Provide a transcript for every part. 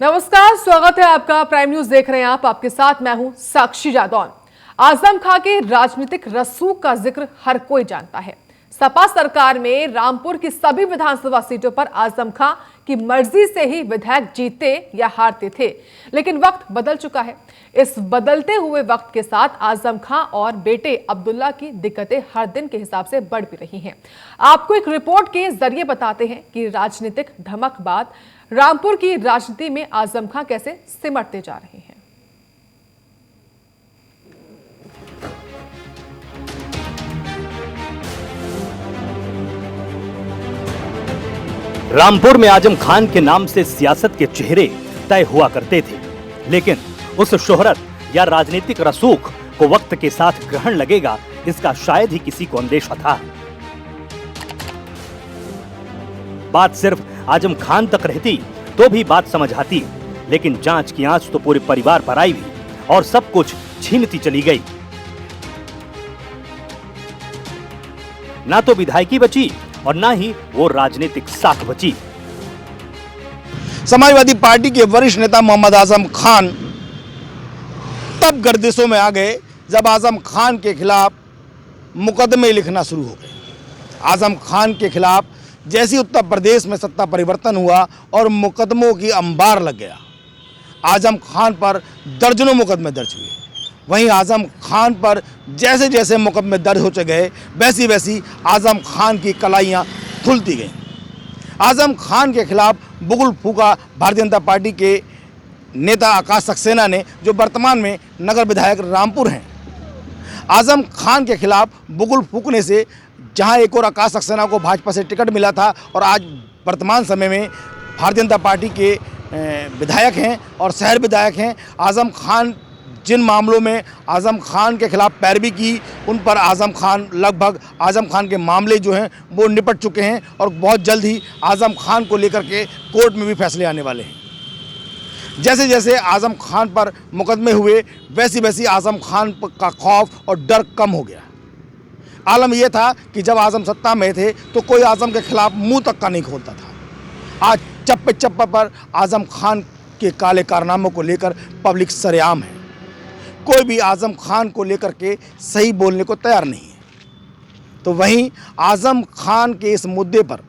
नमस्कार, स्वागत है आपका। प्राइम न्यूज देख रहे हैं आप। आपके साथ मैं हूं साक्षी जादौन। आजम खां के राजनीतिक रसूख का जिक्र हर कोई जानता है। सपा सरकार में रामपुर की सभी विधानसभा सीटों पर आजम खां की मर्जी से ही विधायक जीतते या हारते थे, लेकिन वक्त बदल चुका है। इस बदलते हुए वक्त के साथ आजम खां और बेटे अब्दुल्ला की दिक्कतें हर दिन के हिसाब से बढ़ भी रही हैं। आपको एक रिपोर्ट के जरिए बताते हैं कि राजनीतिक धमक बाद रामपुर की राजनीति में आजम खां कैसे सिमटते जा रहे हैं। रामपुर में आजम खान के नाम से सियासत के चेहरे तय हुआ करते थे, लेकिन उस शोहरत या राजनीतिक रसूख को वक्त के साथ ग्रहण लगेगा, इसका शायद ही किसी को अंदेशा था। बात सिर्फ आजम खान तक रहती तो भी बात समझ आती, लेकिन जांच की आंच तो पूरे परिवार पर आई हुई और सब कुछ छीनती चली गई। ना तो विधायकी बची और ना ही वो राजनीतिक साख बची। समाजवादी पार्टी के वरिष्ठ नेता मोहम्मद आजम खान तब गर्दिशों में आ गए जब आजम खान के खिलाफ मुकदमे लिखना शुरू हो गए। आजम खान के खिलाफ जैसी उत्तर प्रदेश में सत्ता परिवर्तन हुआ और मुकदमों की अंबार लग गया, आजम खान पर दर्जनों मुकदमे दर्ज हुए। वहीं आजम खान पर जैसे जैसे मुकदमे दर्ज होते गए, वैसी वैसी आजम खान की कलाइयाँ खुलती गईं। आजम खान के खिलाफ बुगुल फूका भारतीय जनता पार्टी के नेता आकाश सक्सेना ने, जो वर्तमान में नगर विधायक रामपुर हैं। आजम खान के खिलाफ बुगुल फूकने से जहां एक और आकाश सक्सेना को भाजपा से टिकट मिला था और आज वर्तमान समय में भारतीय जनता पार्टी के विधायक हैं और शहर विधायक हैं, आजम खान जिन मामलों में आजम खान के खिलाफ पैरवी की, उन पर आजम खान के मामले जो हैं वो निपट चुके हैं और बहुत जल्द ही आजम खान को लेकर के कोर्ट में भी फैसले आने वाले हैं। जैसे जैसे आजम खान पर मुकदमे हुए, वैसी वैसी आजम खान का खौफ और डर कम हो गया। आलम यह था कि जब आजम सत्ता में थे तो कोई आजम के खिलाफ मुंह तक का नहीं खोलता था। आज चप्पे चप्पे पर आजम खान के काले कारनामों को लेकर पब्लिक सरेआम है। कोई भी आजम खान को लेकर के सही बोलने को तैयार नहीं है। तो वहीं आजम खान के इस मुद्दे पर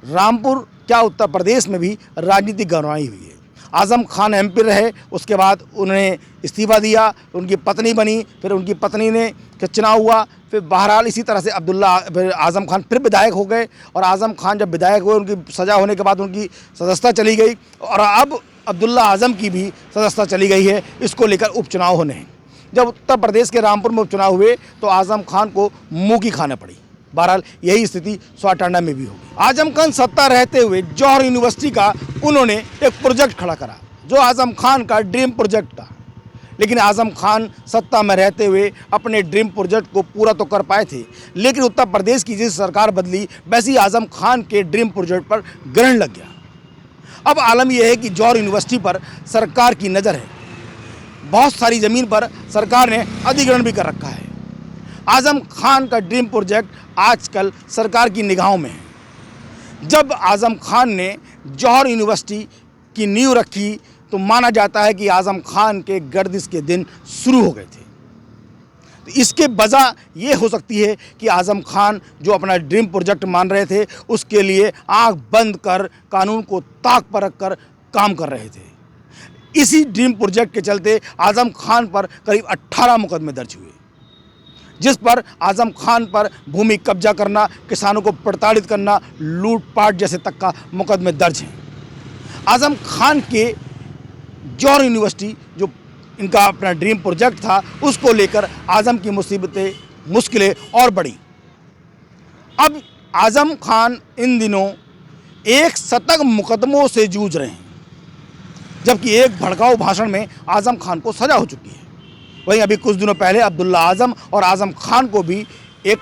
रामपुर क्या उत्तर प्रदेश में भी राजनीतिक गहराई हुई है। आजम खान एमपी रहे, उसके बाद उन्हें इस्तीफा दिया, उनकी पत्नी बनी, फिर उनकी पत्नी ने चुनाव हुआ, फिर बहरहाल इसी तरह से आजम खान फिर विधायक हो गए और आजम खान जब विधायक हुए, उनकी सज़ा होने के बाद उनकी सदस्यता चली गई और अब अब्दुल्ला आजम की भी सदस्यता चली गई है। इसको लेकर उपचुनाव होने हैं। जब उत्तर प्रदेश के रामपुर में उपचुनाव हुए तो आजम खान को मुँह की खाना पड़ी। बहरहाल यही स्थिति स्वाटांडा में भी होगी। आजम खान सत्ता रहते हुए जौहर यूनिवर्सिटी का उन्होंने एक प्रोजेक्ट खड़ा करा, जो आजम खान का ड्रीम प्रोजेक्ट था, लेकिन आजम खान सत्ता में रहते हुए अपने ड्रीम प्रोजेक्ट को पूरा तो कर पाए थे, लेकिन उत्तर प्रदेश की जिस सरकार बदली, वैसी आजम खान के ड्रीम प्रोजेक्ट पर ग्रहण लग गया। अब आलम यह है कि जौहर यूनिवर्सिटी पर सरकार की नज़र है। बहुत सारी ज़मीन पर सरकार ने अधिग्रहण भी कर रखा है। आजम खान का ड्रीम प्रोजेक्ट आजकल सरकार की निगाहों में है। जब आजम खान ने जौहर यूनिवर्सिटी की नींव रखी तो माना जाता है कि आजम खान के गर्दिश के दिन शुरू हो गए थे। तो इसके वजह ये हो सकती है कि आजम खान जो अपना ड्रीम प्रोजेक्ट मान रहे थे, उसके लिए आंख बंद कर कानून को ताक पर रख कर काम कर रहे थे। इसी ड्रीम प्रोजेक्ट के चलते आजम खान पर करीब 18 मुकदमे दर्ज हुए, जिस पर आजम खान पर भूमि कब्जा करना, किसानों को प्रताड़ित करना, लूटपाट जैसे तक का मुकदमे दर्ज हैं। आजम खान के जौहर यूनिवर्सिटी जो इनका अपना ड्रीम प्रोजेक्ट था, उसको लेकर आजम की मुश्किलें और बढ़ी। अब आजम खान इन दिनों एक शतक मुकदमों से जूझ रहे हैं, जबकि एक भड़काऊ भाषण में आजम खान को सजा हो चुकी है। वहीं अभी कुछ दिनों पहले अब्दुल्ला आजम और आजम खान को भी एक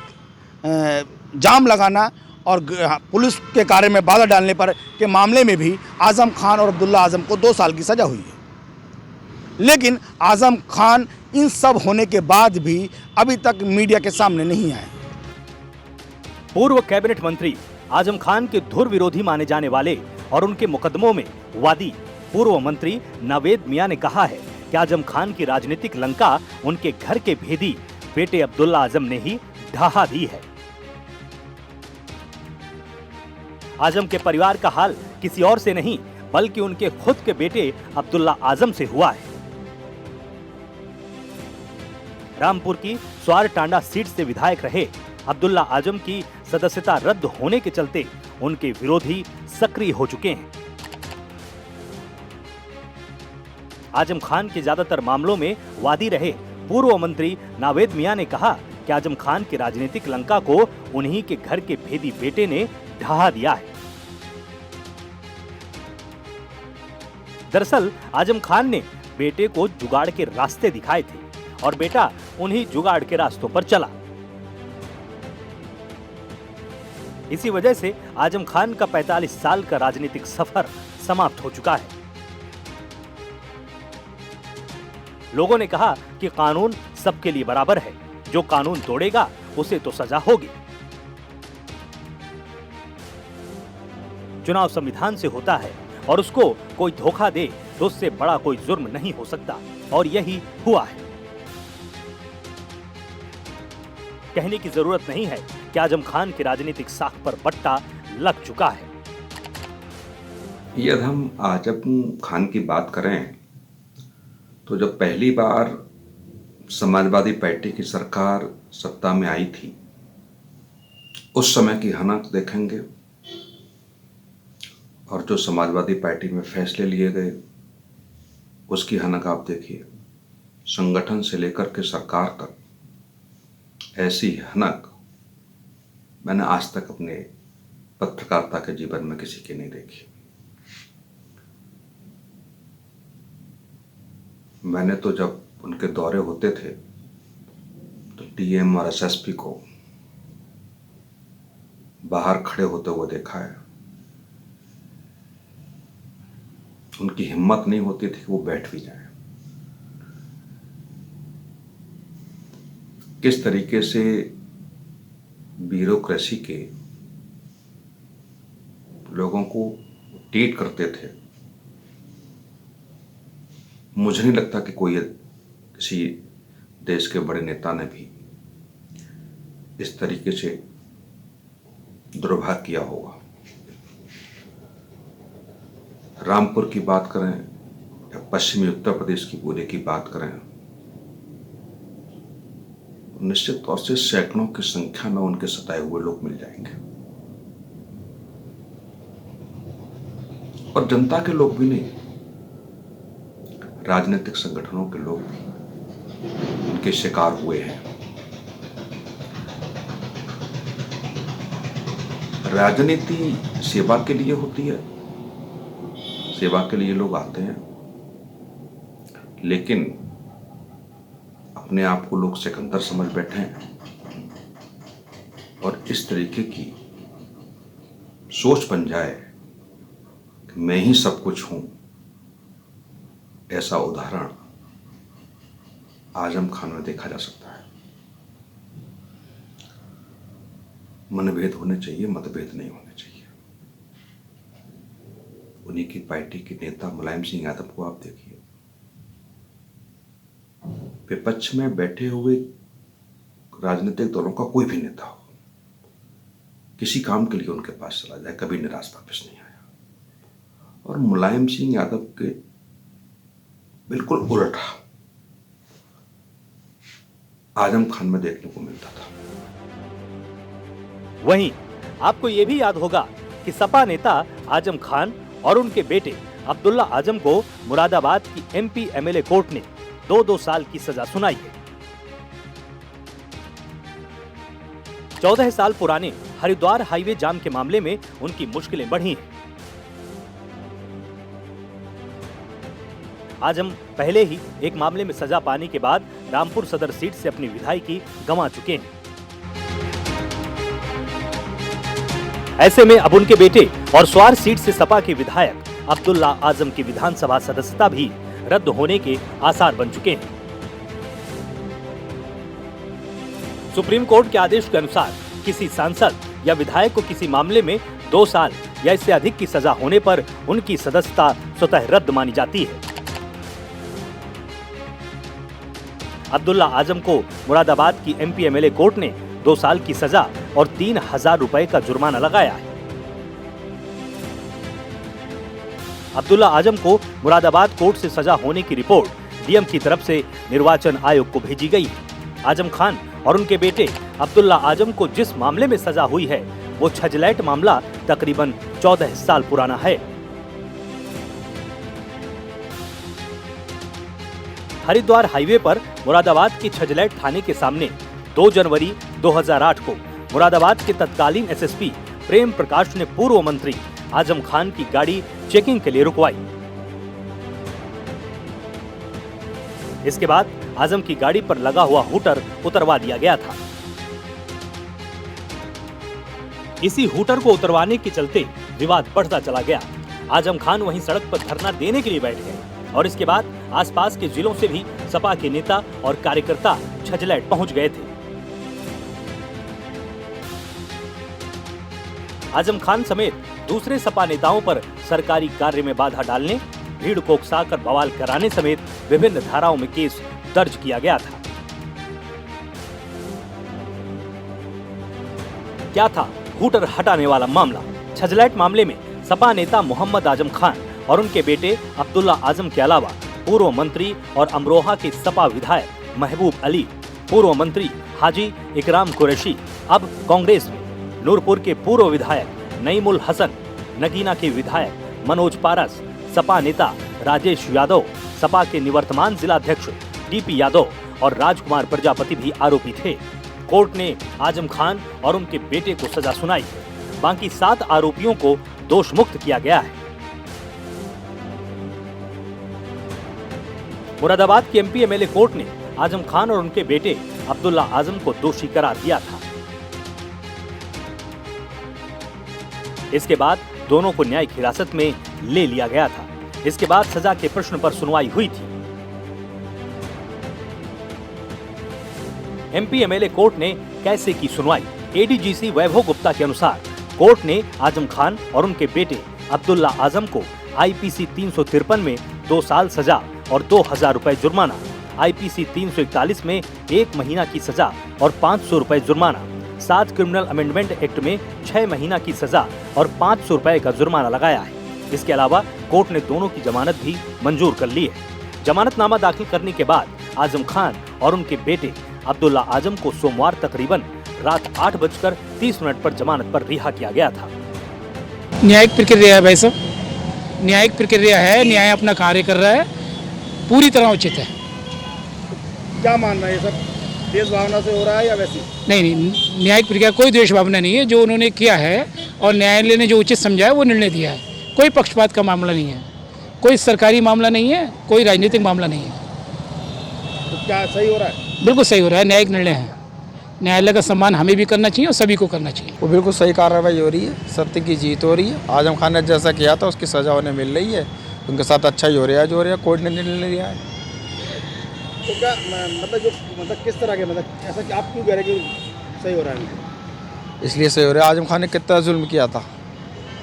जाम लगाना और पुलिस के कार्य में बाधा डालने पर के मामले में भी आजम खान और अब्दुल्ला आजम को 2 साल की सजा हुई है। लेकिन आजम खान इन सब होने के बाद भी अभी तक मीडिया के सामने नहीं आए। पूर्व कैबिनेट मंत्री आजम खान के धुर विरोधी माने जाने वाले और उनके मुकदमों में वादी पूर्व मंत्री नावेद मियां ने कहा है कि आजम खान की राजनीतिक लंका उनके घर के भेदी बेटे अब्दुल्ला आजम ने ही ढहा दी है। आजम के परिवार का हाल किसी और से नहीं बल्कि उनके खुद के बेटे अब्दुल्ला आजम से हुआ है। रामपुर की स्वार टांडा सीट से विधायक रहे अब्दुल्ला आजम की सदस्यता रद्द होने के चलते उनके विरोधी सक्रिय हो चुके हैं। आजम खान के ज्यादातर मामलों में वादी रहे पूर्व मंत्री नावेद मियां ने कहा कि आजम खान की राजनीतिक लंका को उन्हीं के घर के भेदी बेटे ने ढहा दिया है। दरअसल आजम खान ने बेटे को जुगाड़ के रास्ते दिखाए थे और बेटा उन्हीं जुगाड़ के रास्तों पर चला। इसी वजह से आजम खान का 45 साल का राजनीतिक सफर समाप्त हो चुका है। लोगों ने कहा कि कानून सबके लिए बराबर है, जो कानून तोड़ेगा उसे तो सजा होगी। चुनाव संविधान से होता है और उसको कोई धोखा दे तो उससे बड़ा कोई जुर्म नहीं हो सकता और यही हुआ है। कहने की जरूरत नहीं है कि आजम खान की राजनीतिक साख पर बट्टा लग चुका है। यदि हम आजम खान की बात करें तो जब पहली बार समाजवादी पार्टी की सरकार सत्ता में आई थी उस समय की हनक देखेंगे और जो समाजवादी पार्टी में फैसले लिए गए उसकी हनक आप देखिए। संगठन से लेकर के सरकार तक ऐसी हनक मैंने आज तक अपने पत्रकारिता के जीवन में किसी की नहीं देखी। मैंने तो जब उनके दौरे होते थे तो डीएम और एसएसपी को बाहर खड़े होते हुए देखा है। उनकी हिम्मत नहीं होती थी कि वो बैठ भी जाए। किस तरीके से ब्यूरोक्रेसी के लोगों को ट्रीट करते थे, मुझे नहीं लगता कि कोई किसी देश के बड़े नेता ने भी इस तरीके से दुर्भाग्य किया होगा। रामपुर की बात करें या पश्चिमी उत्तर प्रदेश की पूरे की बात करें, निश्चित तौर से सैकड़ों की संख्या में उनके सताए हुए लोग मिल जाएंगे और जनता के लोग भी नहीं, राजनीतिक संगठनों के लोग भी उनके शिकार हुए हैं। राजनीति सेवा के लिए होती है, सेवा के लिए लोग आते हैं, लेकिन अपने आप को लोग सिकंदर समझ बैठे हैं और इस तरीके की सोच बन जाए कि मैं ही सब कुछ हूं, ऐसा उदाहरण आजम खान में देखा जा सकता है। मनभेद होने चाहिए, मतभेद नहीं होने चाहिए। उन्हीं की पार्टी के नेता मुलायम सिंह यादव को आप देखिए, विपक्ष में बैठे हुए राजनीतिक दलों का कोई भी नेता हो, किसी काम के लिए उनके पास चला जाए, कभी निराश वापस नहीं आया। और मुलायम सिंह यादव के बिल्कुल उल्टा आजम खान में देखने को मिलता था। वहीं आपको यह भी याद होगा कि सपा नेता आजम खान और उनके बेटे अब्दुल्ला आजम को मुरादाबाद की एमपी एमएलए कोर्ट ने 2-2 साल की सजा सुनाई है। 14 साल पुराने हरिद्वार हाईवे जाम के मामले में उनकी मुश्किलें बढ़ी हैं। आजम पहले ही एक मामले में सजा पाने के बाद रामपुर सदर सीट से अपनी विधायकी गंवा चुके हैं। ऐसे में अब उनके बेटे और स्वार सीट से सपा के विधायक अब्दुल्ला आजम की विधानसभा सदस्यता भी रद्द होने के आसार बन चुके हैं। सुप्रीम कोर्ट के आदेश के अनुसार किसी सांसद या विधायक को किसी मामले में 2 साल या इससे अधिक की सजा होने पर उनकी सदस्यता स्वतः रद्द मानी जाती है। अब्दुल्ला आजम को मुरादाबाद की एमपी एमएलए कोर्ट ने 2 साल की सजा और 3000 रुपए का जुर्माना लगाया है। अब्दुल्ला आजम को मुरादाबाद कोर्ट से सजा होने की रिपोर्ट डीएम की तरफ से निर्वाचन आयोग को भेजी गई है। आजम खान और उनके बेटे अब्दुल्ला आजम को जिस मामले में सजा हुई है वो छजलैट मामला तकरीबन 14 साल पुराना है। हरिद्वार हाईवे पर मुरादाबाद के छजलैट थाने के सामने 2 जनवरी 2008 को मुरादाबाद के तत्कालीन एसएसपी प्रेम प्रकाश ने पूर्व मंत्री आजम खान की गाड़ी चेकिंग के लिए रुकवाई। इसके बाद आजम की गाड़ी पर लगा हुआ हूटर उतरवा दिया गया था। इसी हूटर को उतरवाने के चलते विवाद बढ़ता चला गया। आजम खान वहीं सड़क पर धरना देने के लिए बैठ गए और इसके बाद आसपास के जिलों से भी सपा के नेता और कार्यकर्ता छजलैट पहुंच गए थे। आजम खान समेत दूसरे सपा नेताओं पर सरकारी कार्य में बाधा डालने, भीड़ को उकसाकर बवाल कराने समेत विभिन्न धाराओं में केस दर्ज किया गया था। क्या था हूटर हटाने वाला मामला? छजलैट मामले में सपा नेता मोहम्मद आजम खान और उनके बेटे अब्दुल्ला आजम के अलावा पूर्व मंत्री और अमरोहा के सपा विधायक महबूब अली, पूर्व मंत्री हाजी इकराम कुरैशी अब कांग्रेस में, नूरपुर के पूर्व विधायक नईमुल हसन, नगीना के विधायक मनोज पारस, सपा नेता राजेश यादव, सपा के निवर्तमान जिलाध्यक्ष डीपी यादव और राजकुमार प्रजापति भी आरोपी थे। कोर्ट ने आजम खान और उनके बेटे को सजा सुनाई। बाकी 7 आरोपियों को दोष मुक्त किया गया है। मुरादाबाद की एमपी एमएलए कोर्ट ने आजम खान और उनके बेटे अब्दुल्ला आजम को दोषी करार दिया था। इसके बाद दोनों को न्यायिक हिरासत में ले लिया गया था। इसके बाद सजा के प्रश्न पर सुनवाई हुई थी। एमपी एमएलए कोर्ट ने कैसे की सुनवाई? एडीजीसी वैभव गुप्ता के अनुसार कोर्ट ने आजम खान और उनके बेटे अब्दुल्ला आजम को आईपीसी 353 में 2 साल सजा और 2000 रुपए जुर्माना, आईपीसी 341 में 1 महीना की सजा और 500 रुपए जुर्माना, 7 क्रिमिनल अमेंडमेंट एक्ट में 6 महीना की सजा और 500 रुपए का जुर्माना लगाया है। इसके अलावा कोर्ट ने दोनों की जमानत भी मंजूर कर ली है। जमानतनामा दाखिल करने के बाद आजम खान और उनके बेटे अब्दुल्ला आजम को सोमवार तकरीबन रात 8:30 पर जमानत पर रिहा किया गया था। न्यायिक प्रक्रिया है भाई साहब, न्यायिक प्रक्रिया है, न्याय अपना कार्य कर रहा है, पूरी तरह उचित है। क्या मानना है, ये सब देश भावना से हो रहा है या वैसी? नहीं, न्यायिक प्रक्रिया कोई द्वेष भावना नहीं है। जो उन्होंने किया है और न्यायालय ने जो उचित समझा है वो निर्णय दिया है। कोई पक्षपात का मामला नहीं है, कोई सरकारी मामला नहीं है, कोई राजनीतिक मामला नहीं है। तो क्या सही हो रहा है? बिल्कुल सही हो रहा है, न्यायिक निर्णय है। न्यायालय का सम्मान हमें भी करना चाहिए और सभी को करना चाहिए। वो बिल्कुल सही कार्रवाई हो रही है, सत्य की जीत हो रही है। आजम खान ने जैसा किया था उसकी सजा उन्हें मिल रही है, उनके साथ अच्छा ही हो रहा है जो हो रहा है। कोर्ट ने निर्णय लिया है। तो क्या मतलब किस तरह के, मतलब ऐसा कि आप क्यों कह रहे हैं कि सही हो रहा है? इसलिए सही हो रहा है। आजम खान ने कितना जुल्म किया था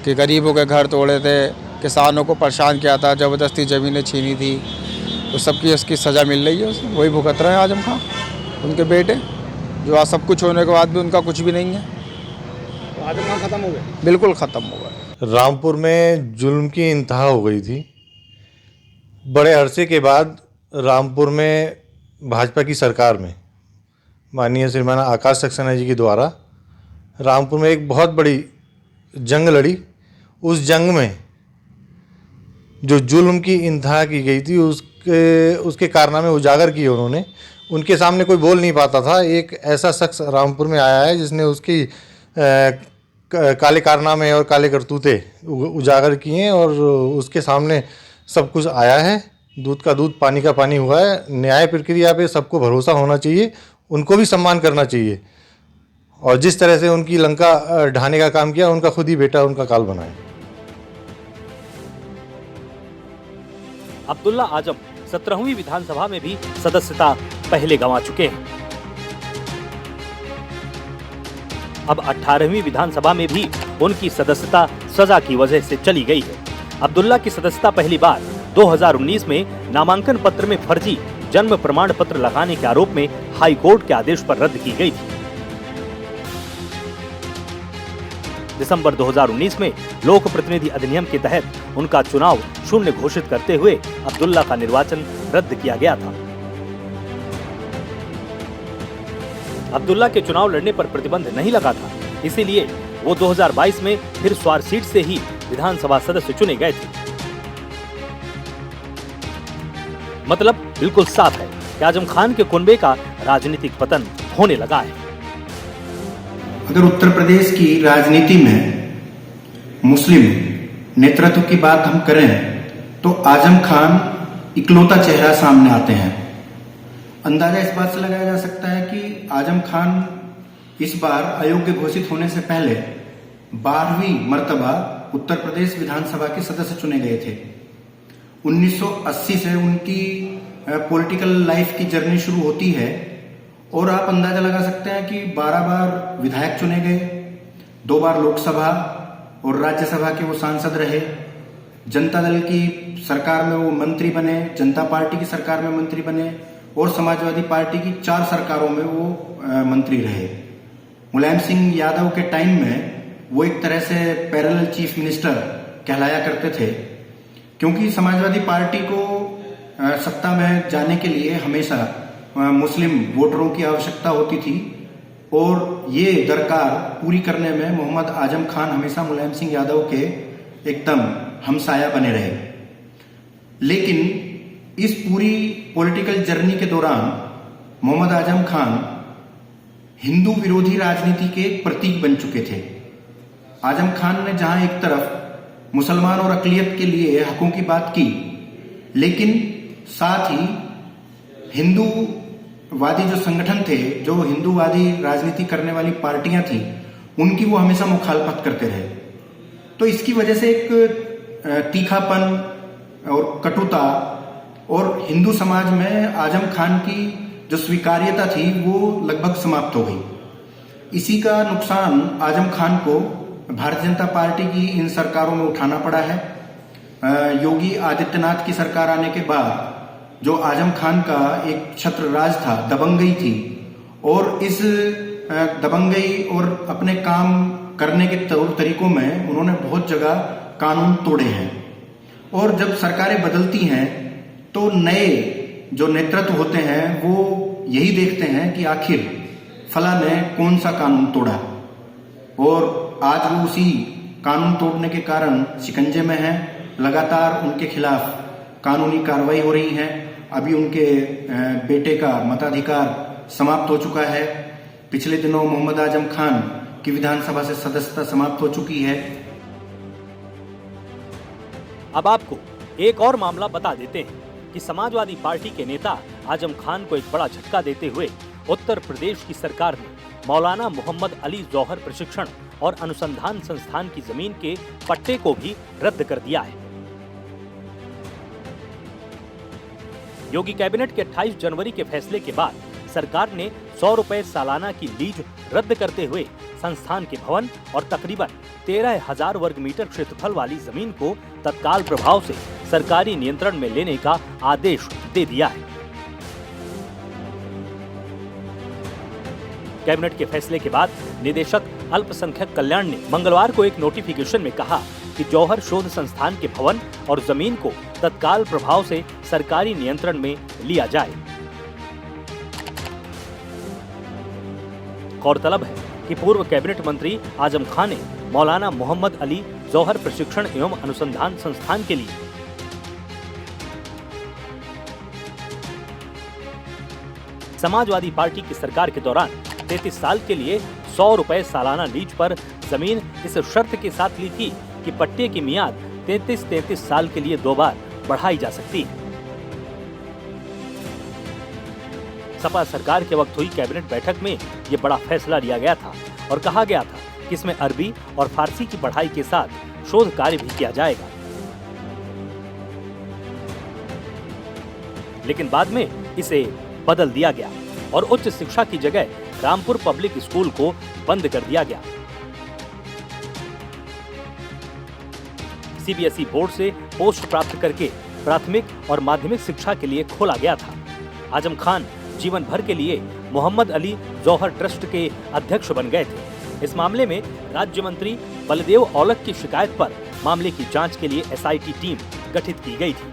कि गरीबों के घर तोड़े थे, किसानों को परेशान किया था, ज़बरदस्ती ज़मीनें छीनी थी, तो सबकी उसकी सज़ा मिल रही है। उसमें वही भुगत रहे हैं आजम खान, उनके बेटे, जो आज सब कुछ होने के बाद भी उनका कुछ भी नहीं है। तो आजम खान खत्म हो गए? बिल्कुल ख़त्म हो गए। रामपुर में जुल्म की इंतहा हो गई थी। बड़े अरसे के बाद रामपुर में भाजपा की सरकार में माननीय श्रीमान आकाश सक्सेना जी के द्वारा रामपुर में एक बहुत बड़ी जंग लड़ी। उस जंग में जो जुल्म की इंतहा की गई थी उसके कारनामे उजागर किए उन्होंने। उनके सामने कोई बोल नहीं पाता था। एक ऐसा शख्स रामपुर में आया है जिसने उसकी काले कारनामे और काले करतूते उजागर किए हैं और उसके सामने सब कुछ आया है। दूध का दूध, पानी का पानी हुआ है। न्याय प्रक्रिया पे सबको भरोसा होना चाहिए, उनको भी सम्मान करना चाहिए। और जिस तरह से उनकी लंका ढाने का काम किया, उनका खुद ही बेटा उनका काल बनाए। अब्दुल्ला आजम 17वीं विधानसभा में भी सदस्यता पहले गंवा चुके हैं। अब 18वीं विधानसभा में भी उनकी सदस्यता सजा की वजह से चली गई है। अब्दुल्ला की सदस्यता पहली बार 2019 में नामांकन पत्र में फर्जी जन्म प्रमाण पत्र लगाने के आरोप में हाई कोर्ट के आदेश पर रद्द की गई थी। दिसंबर 2019 में लोक प्रतिनिधि अधिनियम के तहत उनका चुनाव शून्य घोषित करते हुए अब्दुल्ला का निर्वाचन रद्द किया गया था। अब्दुल्ला के चुनाव लड़ने पर प्रतिबंध नहीं लगा था, इसीलिए वो 2022 में फिर स्वार सीट से ही विधानसभा सदस्य चुने गए थे। मतलब बिल्कुल साफ है कि आजम खान के कुनबे का राजनीतिक पतन होने लगा है। अगर उत्तर प्रदेश की राजनीति में मुस्लिम नेतृत्व की बात हम करें तो आजम खान इकलौता चेहरा सामने आते हैं। अंदाजा इस बात से लगाया जा सकता है कि आजम खान इस बार अयोग्य घोषित होने से पहले 12वीं मर्तबा उत्तर प्रदेश विधानसभा के सदस्य चुने गए थे। 1980 से उनकी पॉलिटिकल लाइफ की जर्नी शुरू होती है और आप अंदाजा लगा सकते हैं कि 12 बार विधायक चुने गए, 2 बार लोकसभा और राज्यसभा के वो सांसद रहे। जनता दल की सरकार में वो मंत्री बने, जनता पार्टी की सरकार में मंत्री बने और समाजवादी पार्टी की 4 सरकारों में वो मंत्री रहे। मुलायम सिंह यादव के टाइम में वो एक तरह से पैरेलल चीफ मिनिस्टर कहलाया करते थे, क्योंकि समाजवादी पार्टी को सत्ता में जाने के लिए हमेशा मुस्लिम वोटरों की आवश्यकता होती थी और ये दरकार पूरी करने में मोहम्मद आजम खान हमेशा मुलायम सिंह यादव के एकदम हमसाया बने रहे। लेकिन इस पूरी पॉलिटिकल जर्नी के दौरान मोहम्मद आजम खान हिंदू विरोधी राजनीति के प्रतीक बन चुके थे। आजम खान ने जहां एक तरफ मुसलमान और अकलियत के लिए हकों की बात की, लेकिन साथ ही हिंदूवादी जो संगठन थे, जो हिंदूवादी राजनीति करने वाली पार्टियां थी, उनकी वो हमेशा मुखालफत करते रहे। तो इसकी वजह से एक तीखापन और कटुता और हिंदू समाज में आजम खान की जो स्वीकार्यता थी वो लगभग समाप्त हो गई। इसी का नुकसान आजम खान को भारतीय जनता पार्टी की इन सरकारों में उठाना पड़ा है। योगी आदित्यनाथ की सरकार आने के बाद जो आजम खान का एक छत्र राज था, दबंगई थी, और इस दबंगई और अपने काम करने के तौर तरीकों में उन्होंने बहुत जगह कानून तोड़े हैं। और जब सरकारें बदलती हैं तो नए जो नेतृत्व होते हैं वो यही देखते हैं कि आखिर फला ने कौन सा कानून तोड़ा, और आज वो उसी कानून तोड़ने के कारण शिकंजे में हैं। लगातार उनके खिलाफ कानूनी कार्रवाई हो रही है। अभी उनके बेटे का मताधिकार समाप्त हो चुका है। पिछले दिनों मोहम्मद आजम खान की विधानसभा से सदस्यता समाप्त हो चुकी है। अब आपको एक और मामला बता देते हैं कि समाजवादी पार्टी के नेता आजम खान को एक बड़ा झटका देते हुए उत्तर प्रदेश की सरकार ने मौलाना मोहम्मद अली जौहर प्रशिक्षण और अनुसंधान संस्थान की जमीन के पट्टे को भी रद्द कर दिया है। योगी कैबिनेट के 28 जनवरी के फैसले के बाद सरकार ने 100 रुपए सालाना की लीज रद्द करते हुए संस्थान के भवन और तकरीबन 13,000 वर्ग मीटर क्षेत्रफल वाली जमीन को तत्काल प्रभाव से सरकारी नियंत्रण में लेने का आदेश दे दिया है। कैबिनेट के फैसले के बाद निदेशक अल्पसंख्यक कल्याण ने मंगलवार को एक नोटिफिकेशन में कहा कि जौहर शोध संस्थान के भवन और जमीन को तत्काल प्रभाव से सरकारी नियंत्रण में लिया जाए। गौरतलब है कि पूर्व कैबिनेट मंत्री आजम खान ने मौलाना मोहम्मद अली जौहर प्रशिक्षण एवं अनुसंधान संस्थान के लिए समाजवादी पार्टी की सरकार के दौरान 33 साल के लिए 100 रुपए सालाना लीज पर जमीन इस शर्त के साथ ली थी कि पट्टे की मियाद 33 साल के लिए 2 बार बढ़ाई जा सकती है। सपा सरकार के वक्त हुई कैबिनेट बैठक में ये बड़ा फैसला लिया गया था और कहा गया था कि इसमें अरबी और फारसी की पढ़ाई के साथ शोध कार्य भी किया जाएगा। लेकिन बाद में इसे बदल दिया गया और उच्च शिक्षा की जगह रामपुर पब्लिक स्कूल को बंद कर दिया गया। सीबीएसई बोर्ड से पोस्ट प्राप्त करके प्राथमिक और माध्यमिक शिक्षा के लिए खोला गया था। आजम खान जीवन भर के लिए मोहम्मद अली जौहर ट्रस्ट के अध्यक्ष बन गए थे। इस मामले में राज्य मंत्री बलदेव औलख की शिकायत पर मामले की जांच के लिए एसआईटी टीम गठित की गई थी।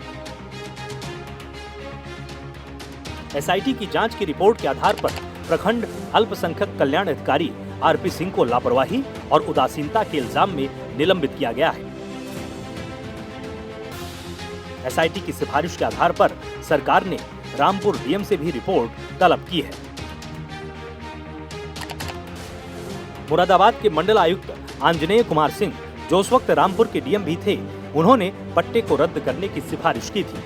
एसआईटी की जांच की रिपोर्ट के आधार पर प्रखंड अल्पसंख्यक कल्याण अधिकारी आरपी सिंह को लापरवाही और उदासीनता के इल्जाम में निलंबित किया गया है। एसआईटी की सिफारिश के आधार पर सरकार ने रामपुर डीएम से भी रिपोर्ट तलब की है। मुरादाबाद के मंडल आयुक्त आंजनेय कुमार सिंह, जो उस वक्त रामपुर के डीएम भी थे, उन्होंने पट्टे को रद्द करने की सिफारिश की थी।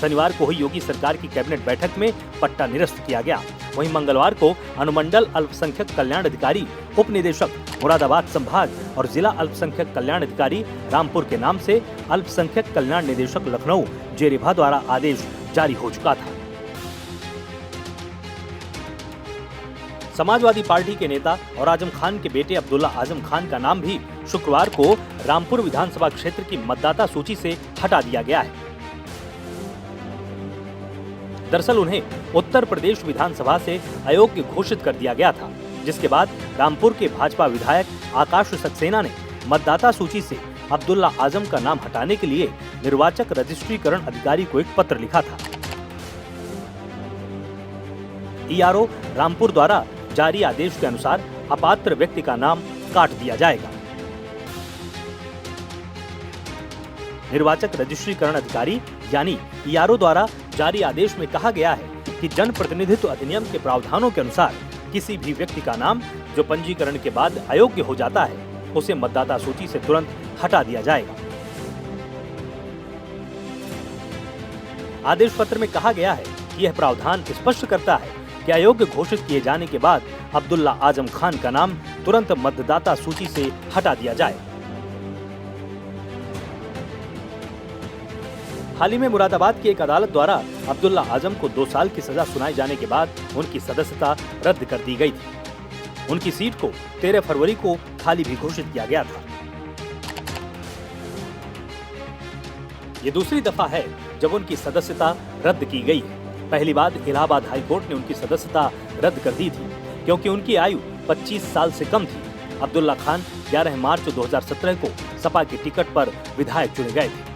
शनिवार को हुई योगी सरकार की कैबिनेट बैठक में पट्टा निरस्त किया गया। वहीं मंगलवार को अनुमंडल अल्पसंख्यक कल्याण अधिकारी, उप निदेशक मुरादाबाद संभाग और जिला अल्पसंख्यक कल्याण अधिकारी रामपुर के नाम से अल्पसंख्यक कल्याण निदेशक लखनऊ जेरिभा द्वारा आदेश जारी हो चुका था। समाजवादी पार्टी के नेता और आजम खान के बेटे अब्दुल्ला आजम खान का नाम भी शुक्रवार को रामपुर विधानसभा क्षेत्र की मतदाता सूची से हटा दिया गया है। दरअसल उन्हें उत्तर प्रदेश विधानसभा से अयोग्य घोषित कर दिया गया था, जिसके बाद रामपुर के भाजपा विधायक आकाश सक्सेना ने मतदाता सूची से अब्दुल्ला आजम का नाम हटाने के लिए निर्वाचक रजिस्ट्रीकरण अधिकारी को एक पत्र लिखा था। ईआरओ रामपुर द्वारा जारी आदेश के अनुसार अपात्र व्यक्ति का नाम काट दिया जाएगा। निर्वाचक रजिस्ट्रीकरण अधिकारी यानी ईआरओ द्वारा जारी आदेश में कहा गया है कि जन प्रतिनिधित्व अधिनियम के प्रावधानों के अनुसार किसी भी व्यक्ति का नाम जो पंजीकरण के बाद अयोग्य हो जाता है, उसे मतदाता सूची से तुरंत हटा दिया जाएगा। आदेश पत्र में कहा गया है कि यह प्रावधान स्पष्ट करता है कि अयोग्य घोषित किए जाने के बाद अब्दुल्ला आजम खान का नाम तुरंत मतदाता सूची से हटा दिया जाए। हाल ही में मुरादाबाद की एक अदालत द्वारा अब्दुल्ला आजम को 2 साल की सजा सुनाए जाने के बाद उनकी सदस्यता रद्द कर दी गई थी। उनकी सीट को 13 फरवरी को खाली भी घोषित किया गया था। ये दूसरी दफा है जब उनकी सदस्यता रद्द की गई है। पहली बार इलाहाबाद हाई कोर्ट ने उनकी सदस्यता रद्द कर दी थी क्योंकि उनकी आयु 25 साल से कम थी। अब्दुल्ला खान 11 मार्च 2017 को सपा के टिकट पर विधायक चुने गए थे।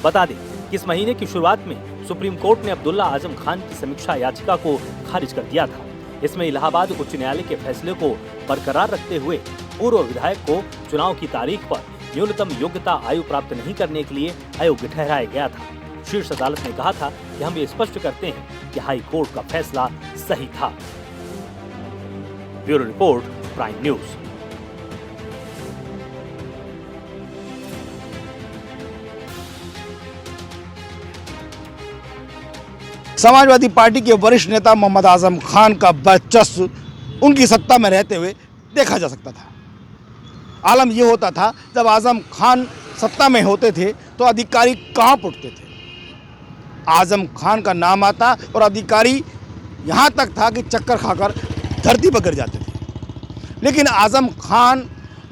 बता दें कि इस महीने की शुरुआत में सुप्रीम कोर्ट ने अब्दुल्ला आजम खान की समीक्षा याचिका को खारिज कर दिया था। इसमें इलाहाबाद उच्च न्यायालय के फैसले को बरकरार रखते हुए पूर्व विधायक को चुनाव की तारीख पर न्यूनतम योग्यता आयु प्राप्त नहीं करने के लिए अयोग्य ठहराया गया था। शीर्ष अदालत ने कहा था कि हम ये स्पष्ट करते हैं कि हाई कोर्ट का फैसला सही था। Bureau report, prime news. Samajwadi party के वरिष्ठ नेता मोहम्मद आजम खान का वर्चस्व उनकी सत्ता में रहते हुए देखा जा सकता था। आलम यह होता था जब आजम खान सत्ता में होते थे तो अधिकारी कहाँ उठते थे। आजम खान का नाम आता और अधिकारी यहाँ तक था कि चक्कर खाकर धरती पर गिर जाते थे। लेकिन आजम खान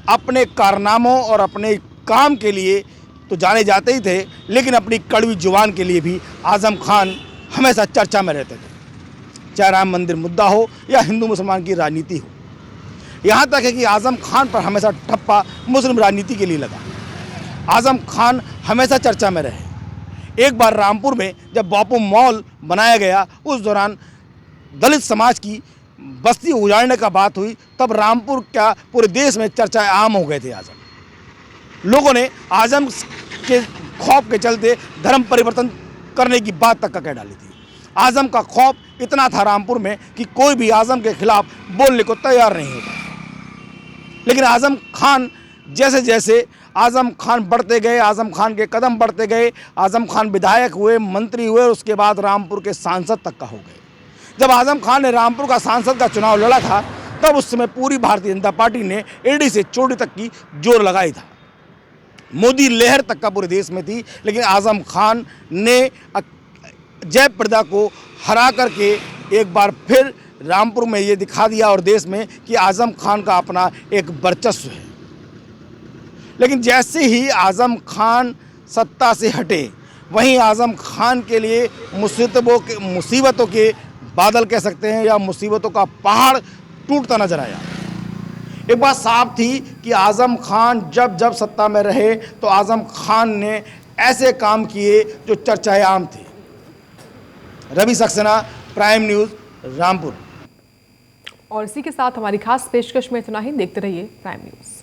अपने कारनामों और अपने काम के लिए तो जाने जाते ही थे, लेकिन अपनी कड़वी जुबान के लिए भी आजम खान हमेशा चर्चा में रहते थे, चाहे राम मंदिर मुद्दा हो या हिंदू मुसलमान की राजनीति हो। यहाँ तक है कि आजम खान पर हमेशा ठप्पा मुस्लिम राजनीति के लिए लगा। आजम खान हमेशा चर्चा में रहे। एक बार रामपुर में जब बापू मॉल बनाया गया, उस दौरान दलित समाज की बस्ती उजाड़ने का बात हुई, तब रामपुर क्या पूरे देश में चर्चाएं आम हो गए थे। आजम लोगों ने आजम के खौफ के चलते धर्म परिवर्तन करने की बात तक कह डाली थी। आजम का खौफ इतना था रामपुर में कि कोई भी आजम के खिलाफ बोलने को तैयार नहीं होता। लेकिन आजम खान जैसे जैसे आजम खान बढ़ते गए, आजम खान के कदम बढ़ते गए, आजम खान विधायक हुए, मंत्री हुए, उसके बाद रामपुर के सांसद तक का हो गए। जब आजम खान ने रामपुर का सांसद का चुनाव लड़ा था, तब उस समय पूरी भारतीय जनता पार्टी ने एड़ी से चोटी तक की जोर लगाई था। मोदी लहर तक का पूरे देश में थी, लेकिन आजम खान ने जयप्रदा को हरा करके एक बार फिर रामपुर में ये दिखा दिया और देश में कि आजम खान का अपना एक वर्चस्व है। लेकिन जैसे ही आजम खान सत्ता से हटे, वहीं आजम खान के लिए मुसीबतों के बादल कह सकते हैं या मुसीबतों का पहाड़ टूटता नजर आया। एक बात साफ थी कि आजम खान जब जब सत्ता में रहे तो आजम खान ने ऐसे काम किए जो चर्चाएं आम थी। Ravi Saxena, Prime News, Rampur. और इसी के साथ हमारी खास पेशकश में इतना ही। देखते रहिए प्राइम न्यूज़।